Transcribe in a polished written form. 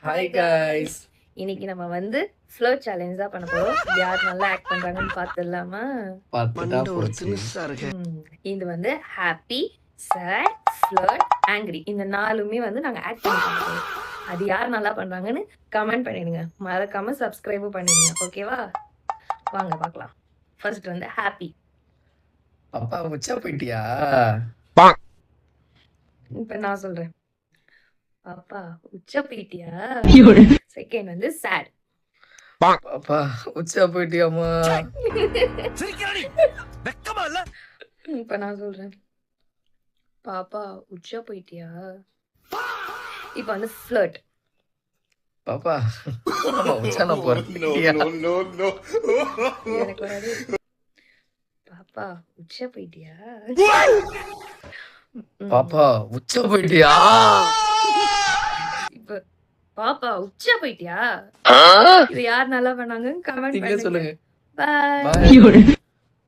Hi guys. இன்னைக்கு நம்ம வந்து ஃப்ளோட் சேலஞ்ச் தான் பண்ண போறோம். யார் நல்லா ஆக்ட் பண்றாங்கன்னு பார்த்துடலாமா? பார்த்துட்டா போச்சு. இது வந்து ஹாப்பி, சேட், ஃப்ளோட், ஆங்கிரி இந்த நாலுமே வந்து நாங்க ஆக்ட் பண்ண போறோம். அது யார் நல்லா பண்றாங்கன்னு கமெண்ட் பண்ணிடுங்க. மறக்காம சப்ஸ்கிரைபும் பண்ணிடுங்க. ஓகேவா? வாங்க பார்க்கலாம். ஃபர்ஸ்ட் வந்து ஹாப்பி. அப்பா உச்சா போயிட்டியா? இப்ப நான் சொல்றேன். பாப்பா உச்சா போயிட்டியா? செகண்ட் வந்து சேட். பாப்பா உச்சா போயிட்டியாமா? இப்ப நான் சொல்றேன். பாப்பா உச்சா போயிட்டியா? இப்ப வந்து ஃப்ளர்ட். பாப்பா உச்சான போறியா? எனக்கு வராது. பாப்பா உச்சா போயிட்டியா? பாப்பா உச்சா போயிட்டியா? இப்ப பாப்பா உச்சா போயிட்டியா? இது யார் நல்லா பண்ணாங்க கமெண்ட் நீங்களே பண்ணுங்க. சொல்லுங்க. பை. Bye.